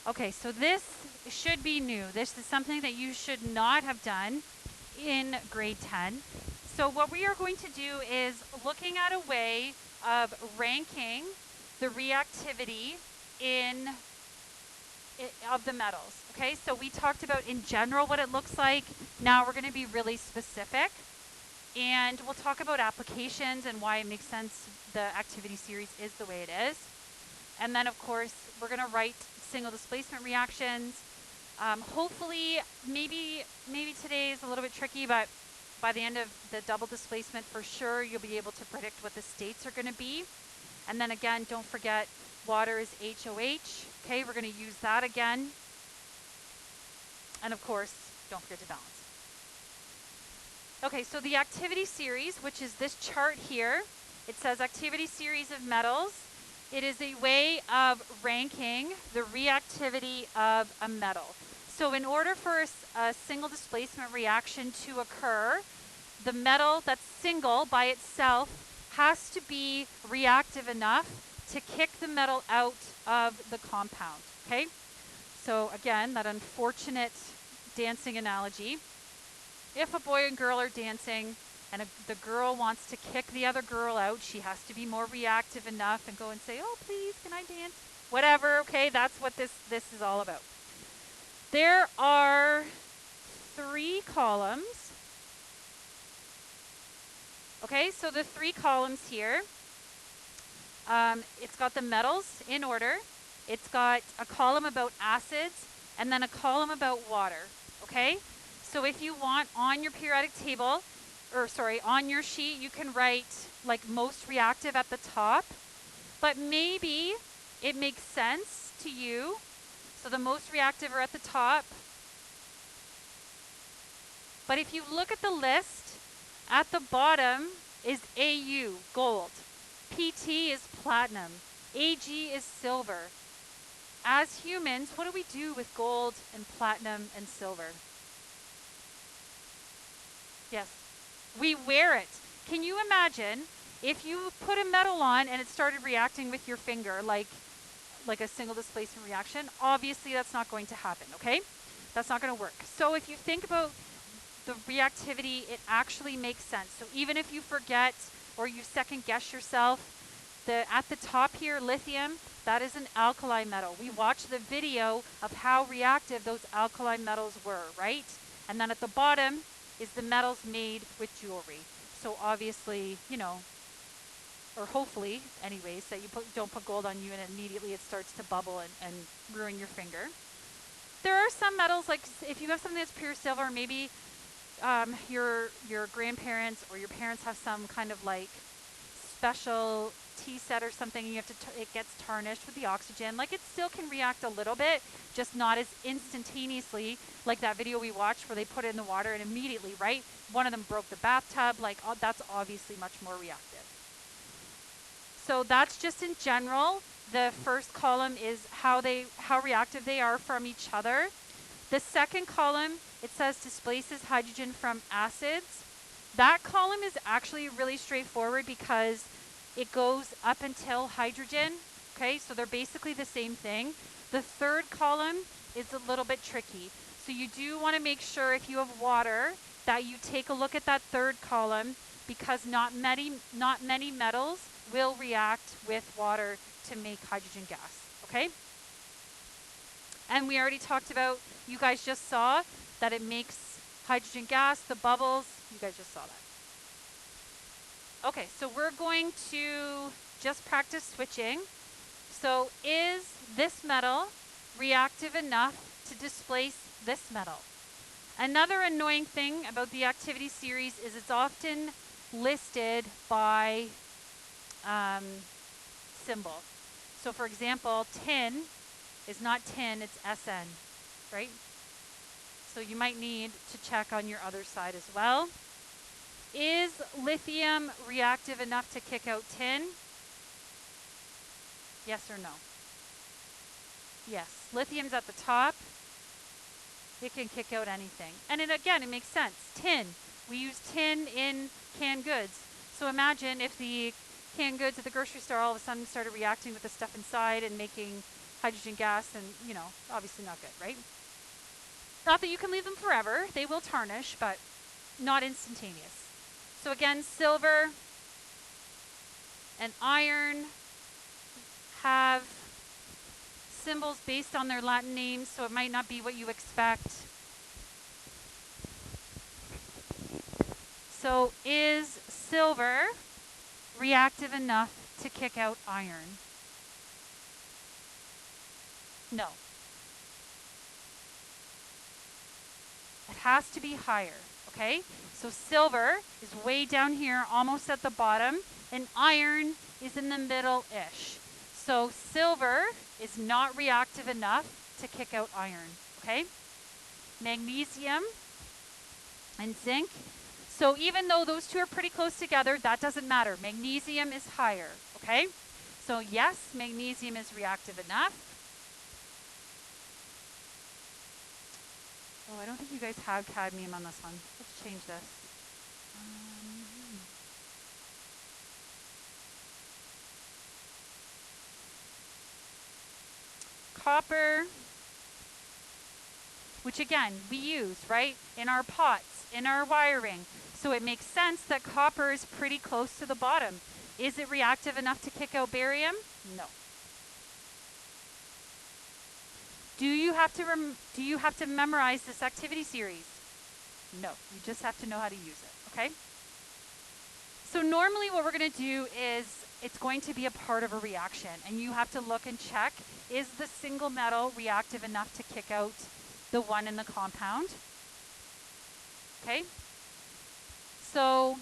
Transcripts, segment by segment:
Okay, so this should be new. This is something that you should not have done in grade 10. So what we are going to do is looking at a way of ranking the reactivity in of the metals. Okay, so we talked about in general what it looks like. Now we're going to be really specific, and we'll talk about applications and why it makes sense the activity series is the way it is. And then of course we're going to write single displacement reactions. Hopefully, maybe today is a little bit tricky, but by the end of the double displacement, for sure, you'll be able to predict what the states are going to be. And then again, don't forget, water is HOH. Okay, we're going to use that again. And of course, don't forget to balance. Okay, so the activity series, which is this chart here, it says activity series of metals. It is a way of ranking the reactivity of a metal. So in order for a single displacement reaction to occur, the metal that's single by itself has to be reactive enough to kick the metal out of the compound, okay? So again, that unfortunate dancing analogy. If a boy and girl are dancing and the girl wants to kick the other girl out, she has to be more reactive enough and go and say, oh, please, can I dance? Whatever, okay, that's what this is all about. There are 3 columns. Okay, so the 3 columns here, it's got the metals in order. It's got a column about acids and then a column about water, okay? So if you want on your periodic table, on your sheet, you can write like most reactive at the top, but maybe it makes sense to you. So the most reactive are at the top. But if you look at the list, at the bottom is AU, gold. PT is platinum. AG is silver. As humans, what do we do with gold and platinum and silver? Yes, we wear it. Can you imagine if you put a metal on and it started reacting with your finger like a single displacement reaction? Obviously, that's not going to happen, okay? That's not going to work. So if you think about the reactivity, it actually makes sense. So even if you forget or you second guess yourself, at the top here, lithium, that is an alkali metal. We watched the video of how reactive those alkali metals were, right? And then at the bottom is the metals made with jewelry. So obviously, you know, or hopefully, anyways, that you don't put gold on you and immediately it starts to bubble and ruin your finger. There are some metals, like if you have something that's pure silver, maybe your grandparents or your parents have some kind of like special tea set or something, you have to it gets tarnished with the oxygen. Like it still can react a little bit, just not as instantaneously like that video we watched where they put it in the water and immediately, right? One of them broke the bathtub. Like that's obviously much more reactive. So that's just in general. The first column is how reactive they are from each other. The second column, it says displaces hydrogen from acids. That column is actually really straightforward because it goes up until hydrogen. Okay, so they're basically the same thing. The third column is a little bit tricky. So you do want to make sure if you have water that you take a look at that third column because not many metals will react with water to make hydrogen gas. Okay? And we already talked about, you guys just saw that it makes hydrogen gas, the bubbles. You guys just saw that. Okay, so we're going to just practice switching. So is this metal reactive enough to displace this metal? Another annoying thing about the activity series is it's often listed by symbol. So for example, tin is not tin, it's SN, right? So you might need to check on your other side as well. Is lithium reactive enough to kick out tin? Yes or no? Yes. Lithium's at the top. It can kick out anything. And again, it makes sense. Tin. We use tin in canned goods. So imagine if the canned goods at the grocery store all of a sudden started reacting with the stuff inside and making hydrogen gas and, obviously not good, right? Not that you can leave them forever. They will tarnish, but not instantaneous. So again, silver and iron have symbols based on their Latin names, so it might not be what you expect. So is silver reactive enough to kick out iron? No. It has to be higher, okay? So silver is way down here, almost at the bottom, and iron is in the middle-ish. So silver is not reactive enough to kick out iron, okay? Magnesium and zinc. So even though those two are pretty close together, that doesn't matter. Magnesium is higher, okay? So yes, magnesium is reactive enough. Oh, I don't think you guys have cadmium on this one. Let's change this. Copper, which again, we use, right, in our pots, in our wiring. So it makes sense that copper is pretty close to the bottom. Is it reactive enough to kick out barium? No. Do you have to memorize this activity series? No. You just have to know how to use it, okay? So normally what we're going to do is it's going to be a part of a reaction, and you have to look and check, is the single metal reactive enough to kick out the one in the compound? Okay? So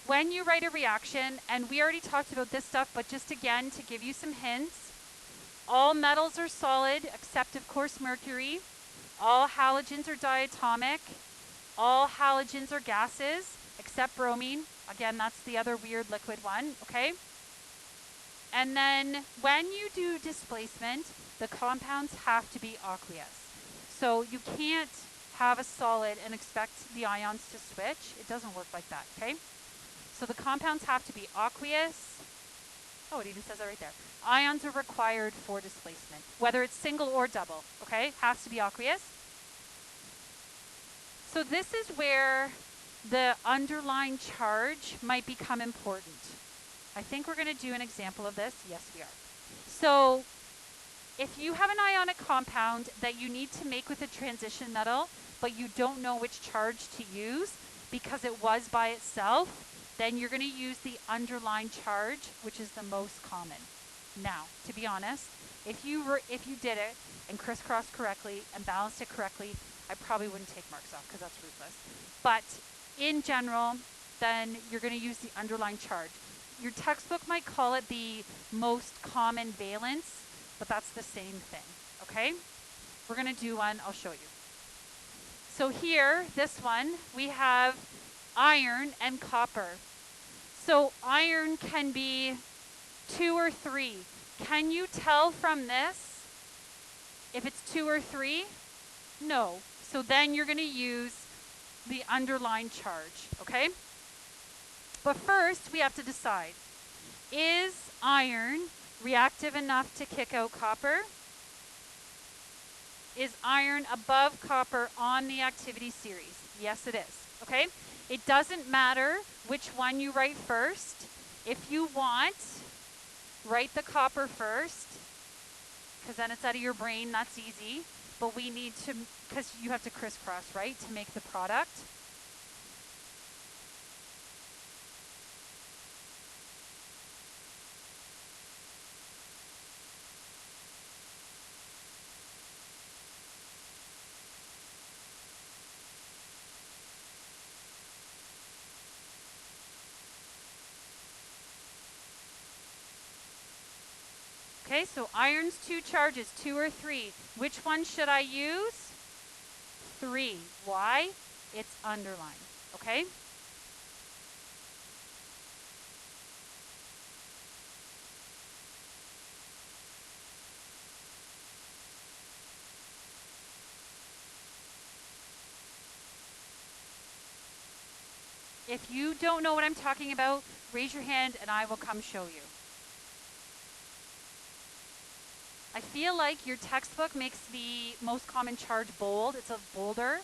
when you write a reaction, and we already talked about this stuff, but just again to give you some hints, all metals are solid except, of course, mercury. All halogens are diatomic. All halogens are gases except bromine. Again, that's the other weird liquid one, okay? And then when you do displacement, the compounds have to be aqueous. So you can't have a solid and expect the ions to switch. It doesn't work like that, okay? So the compounds have to be aqueous. Oh, it even says that right there. Ions are required for displacement, whether it's single or double, okay? Has to be aqueous. So this is where the underlying charge might become important. I think we're going to do an example of this. Yes, we are. So if you have an ionic compound that you need to make with a transition metal, but you don't know which charge to use because it was by itself, then you're going to use the underlying charge, which is the most common. Now, to be honest, if you did it and crisscrossed correctly and balanced it correctly, I probably wouldn't take marks off because that's ruthless. But in general, then you're going to use the underlying charge. Your textbook might call it the most common valence, but that's the same thing, okay? We're going to do one. I'll show you. So here, this one, we have iron and copper. So iron can be 2 or 3. Can you tell from this if it's 2 or 3? No. So then you're going to use the underlying charge, okay? But first, we have to decide, is iron reactive enough to kick out copper? Is iron above copper on the activity series? Yes, it is, okay? It doesn't matter which one you write first. If you want, write the copper first, because then it's out of your brain, that's easy. But we need to, because you have to crisscross, right, to make the product. Okay, so iron's 2 charges, 2 or 3. Which one should I use? 3. Why? It's underlined, okay? If you don't know what I'm talking about, raise your hand and I will come show you. I feel like your textbook makes the most common charge bold. It's a bolder,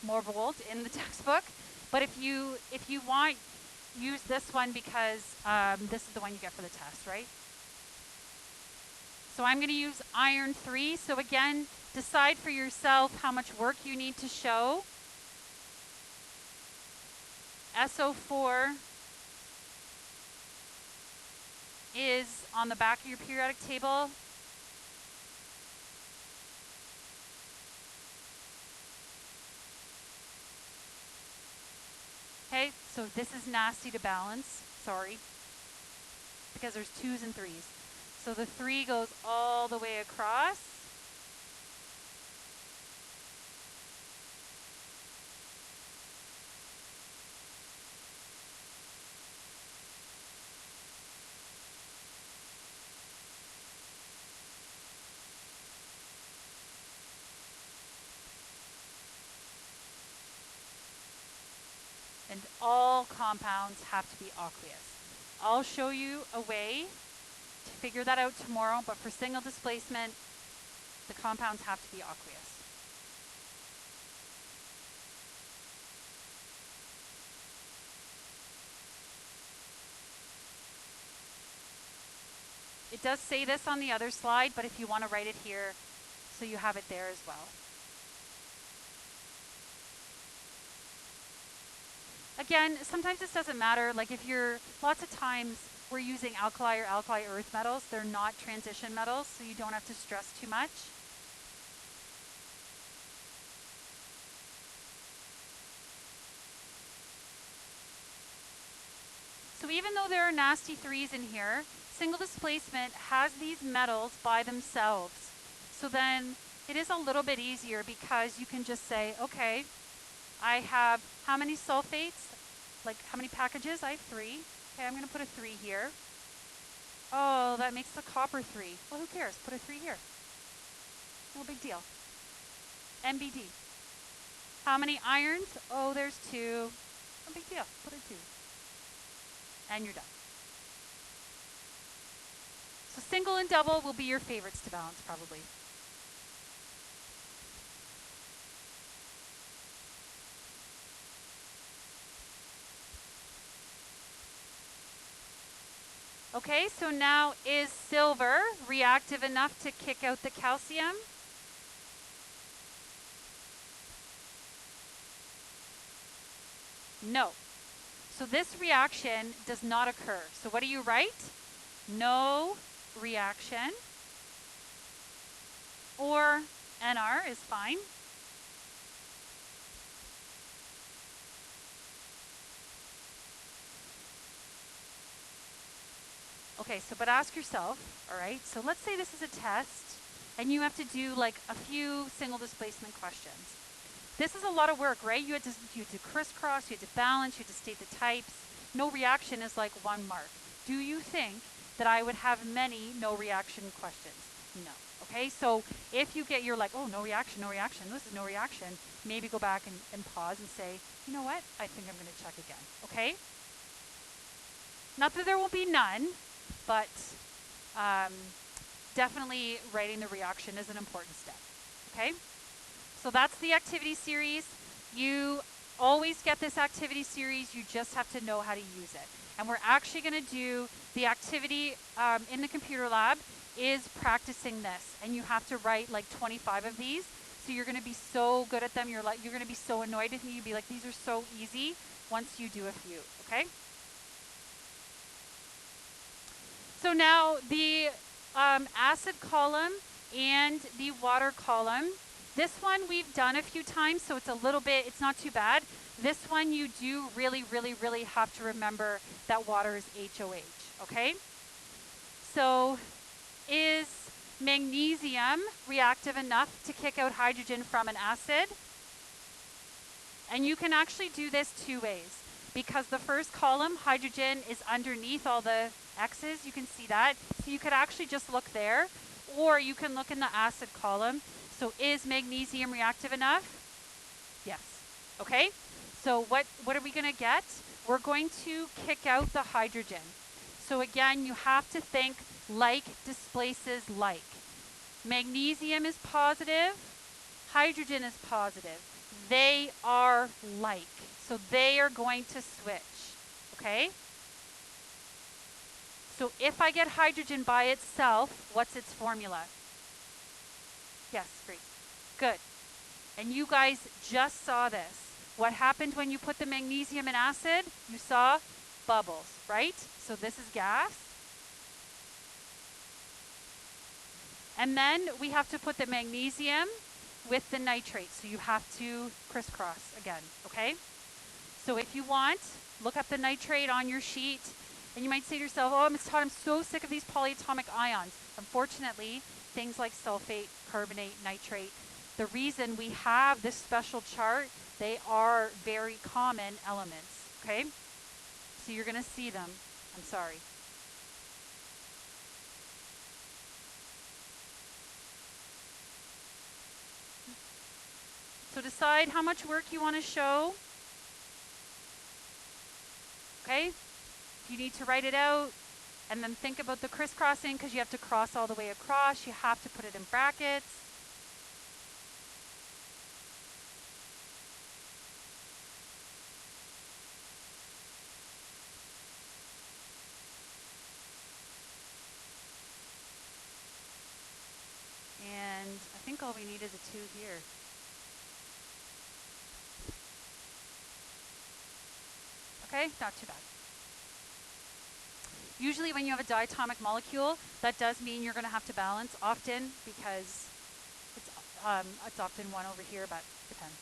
more bold in the textbook. But if you want, use this one because this is the one you get for the test, right? So I'm going to use iron 3. So again, decide for yourself how much work you need to show. SO4 is on the back of your periodic table. Okay, so this is nasty to balance, sorry, because there's 2s and 3s. So the 3 goes all the way across. And all compounds have to be aqueous. I'll show you a way to figure that out tomorrow, but for single displacement, the compounds have to be aqueous. It does say this on the other slide, but if you want to write it here, so you have it there as well. Again, sometimes this doesn't matter. Like if you're, lots of times we're using alkali or alkali earth metals. They're not transition metals, so you don't have to stress too much. So even though there are nasty 3s in here, single displacement has these metals by themselves. So then it is a little bit easier because you can just say, okay, I have how many sulfates? Like how many packages? I have 3. Okay, I'm going to put a 3 here. Oh, that makes the copper 3. Well, who cares? Put a 3 here. No big deal. MBD. How many irons? Oh, there's 2. No big deal. Put a 2. And you're done. So single and double will be your favorites to balance, probably. Okay, so now is silver reactive enough to kick out the calcium? No. So this reaction does not occur. So what do you write? No reaction. Or NR is fine. Okay, so but ask yourself, all right, so let's say this is a test and you have to do like a few single displacement questions. This is a lot of work, right? You had to crisscross, you had to balance, you had to state the types. No reaction is like 1 mark. Do you think that I would have many no reaction questions? No. Okay, so if you get, you're like, oh, no reaction, this is no reaction, maybe go back and pause and say, you know what, I think I'm going to check again, okay? Not that there will be none, but definitely writing the reaction is an important step, okay? So that's the activity series. You always get this activity series, you just have to know how to use it. And we're actually going to do the activity in the computer lab is practicing this. And you have to write like 25 of these. So you're going to be so good at them, you're going to be so annoyed with me, you'll be like, these are so easy once you do a few, okay? So now the acid column and the water column, this one we've done a few times, so it's a little bit, it's not too bad. This one you do really, really, really have to remember that water is HOH, okay? So is magnesium reactive enough to kick out hydrogen from an acid? And you can actually do this 2 ways. Because the first column, hydrogen, is underneath all the X's. You can see that. So you could actually just look there. Or you can look in the acid column. So is magnesium reactive enough? Yes. Okay? So what are we going to get? We're going to kick out the hydrogen. So again, you have to think Like displaces like. Magnesium is positive. Hydrogen is positive. They are like. So they are going to switch. Okay? So if I get hydrogen by itself, what's its formula? Yes, great. Good. And you guys just saw this. What happened when you put the magnesium in acid? You saw bubbles, right? So this is gas. And then we have to put the magnesium with the nitrate. So you have to crisscross again, okay? So if you want, look up the nitrate on your sheet. And you might say to yourself, oh, Ms. Todd, I'm so sick of these polyatomic ions. Unfortunately, things like sulfate, carbonate, nitrate, the reason we have this special chart, they are very common elements, okay? So you're going to see them. I'm sorry. So decide how much work you want to show. Okay? If you need to write it out, and then think about the crisscrossing because you have to cross all the way across. You have to put it in brackets. And I think all we need is a 2 here. Okay, not too bad. Usually when you have a diatomic molecule, that does mean you're going to have to balance often because it's often 1 over here, but depends.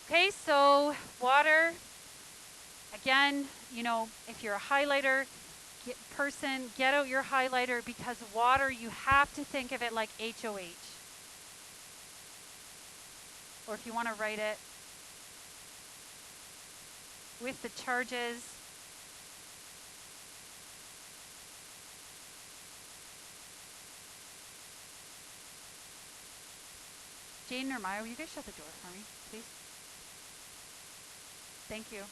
Okay, so water, again, you know, if you're a highlighter person, get out your highlighter because water, you have to think of it like HOH. Or if you want to write it with the charges. Jane or Maya, will you guys shut the door for me, please? Thank you.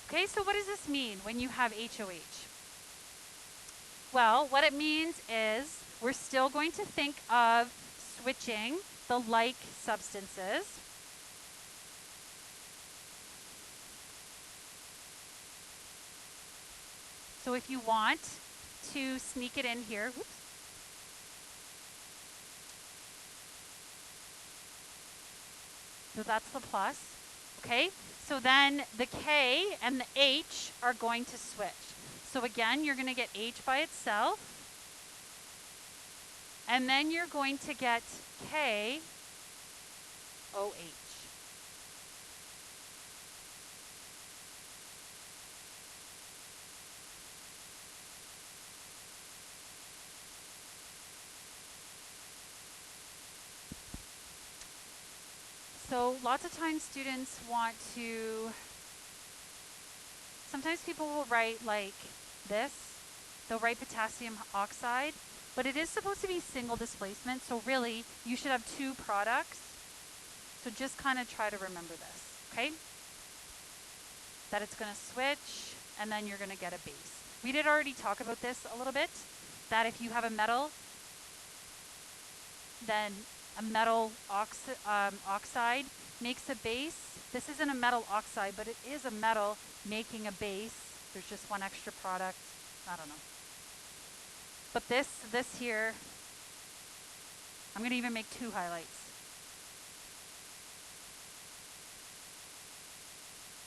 Okay, so what does this mean when you have HOH? Well, what it means is we're still going to think of switching the like substances. So if you want to sneak it in here, whoops. So that's the plus, okay? So then the K and the H are going to switch. So again, you're going to get H by itself. And then you're going to get KOH. So lots of times students want to, sometimes people will write like this. They'll write potassium oxide, but it is supposed to be single displacement. So really, you should have 2 products. So just kind of try to remember this, okay? That it's going to switch, and then you're going to get a base. We did already talk about this a little bit, that if you have a metal, then a metal oxide makes a base. This isn't a metal oxide, but it is a metal making a base. There's just 1 extra product. I don't know. But this here, I'm going to even make 2 highlights.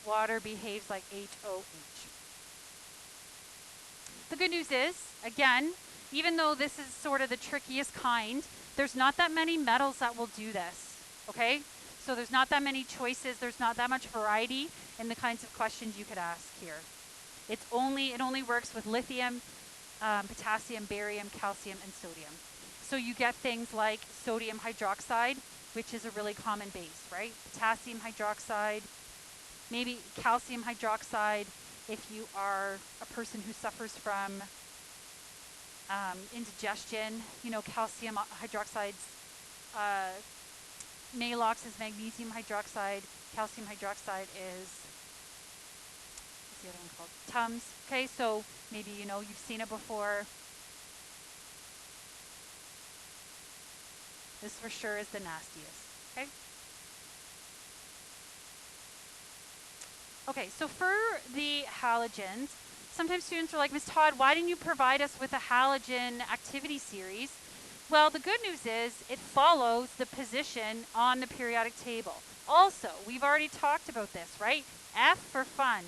Water behaves like HOH. The good news is, again, even though this is sort of the trickiest kind, there's not that many metals that will do this, okay? So there's not that many choices, there's not that much variety in the kinds of questions you could ask here. It only works with lithium, potassium, barium, calcium, and sodium. So you get things like sodium hydroxide, which is a really common base, right? Potassium hydroxide, maybe calcium hydroxide if you are a person who suffers from indigestion. You know, calcium hydroxides, Malox is magnesium hydroxide, calcium hydroxide is what's the other one called? Tums. Okay, so maybe you know you've seen it before. This for sure is the nastiest. Okay. Okay, so for the halogens, sometimes students are like, Ms. Todd, why didn't you provide us with a halogen activity series? Well, the good news is it follows the position on the periodic table. Also, we've already talked about this, right? F for fun.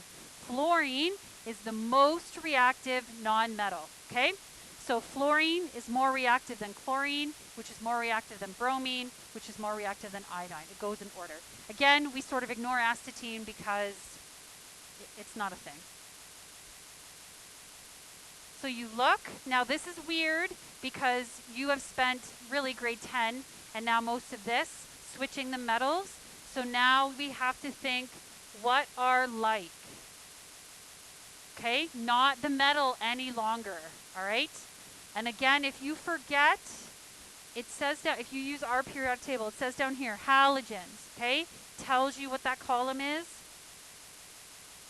Fluorine is the most reactive non-metal, okay? So fluorine is more reactive than chlorine, which is more reactive than bromine, which is more reactive than iodine. It goes in order. Again, we sort of ignore astatine because it's not a thing. So you look, now this is weird because you have spent really grade 10 and now most of this switching the metals. So now we have to think what are like. Okay, not the metal any longer, all right? And again, if you forget, it says down, if you use our periodic table, it says down here, halogens, okay? Tells you what that column is.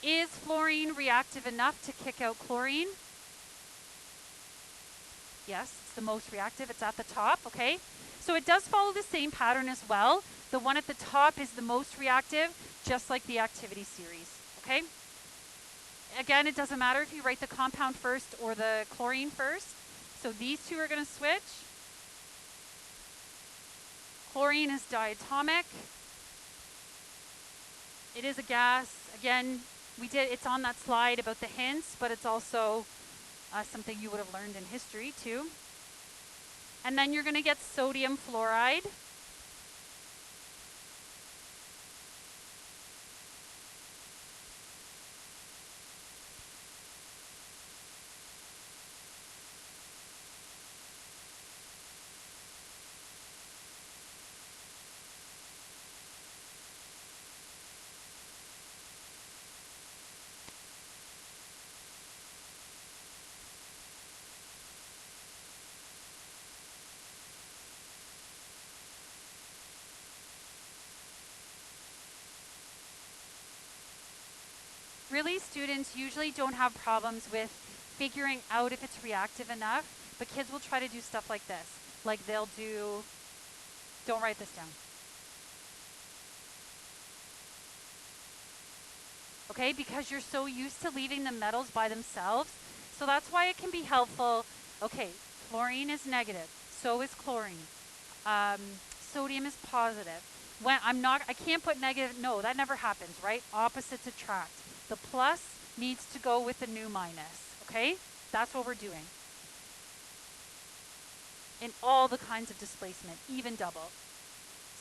Is fluorine reactive enough to kick out chlorine? Yes, it's the most reactive. It's at the top, okay? So it does follow the same pattern as well. The one at the top is the most reactive, just like the activity series, okay? Again, it doesn't matter if you write the compound first or the chlorine first. So these two are going to switch. Chlorine is diatomic. It is a gas. Again, it's on that slide about the hints, but it's also something you would have learned in history too. And then you're going to get sodium fluoride. Really, students usually don't have problems with figuring out if it's reactive enough, but kids will try to do stuff like this. Like they'll do, don't write this down. Okay, because you're so used to leaving the metals by themselves. So that's why it can be helpful. Okay, fluorine is negative, so is chlorine. Sodium is positive. I can't put negative, no, that never happens, right? Opposites attract. The plus needs to go with the new minus, okay? That's what we're doing. In all the kinds of displacement, even double.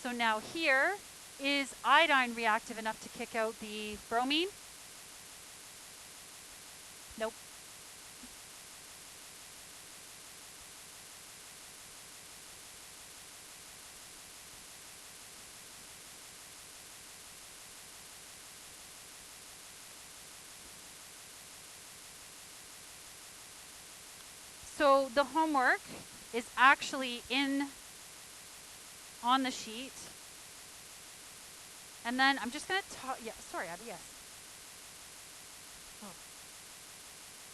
So now here, is iodine reactive enough to kick out the bromine? Nope. So the homework is actually on the sheet. And then I'm just going to talk, yeah, sorry, Abby, yes. Oh.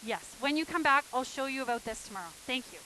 Yes, when you come back, I'll show you about this tomorrow. Thank you.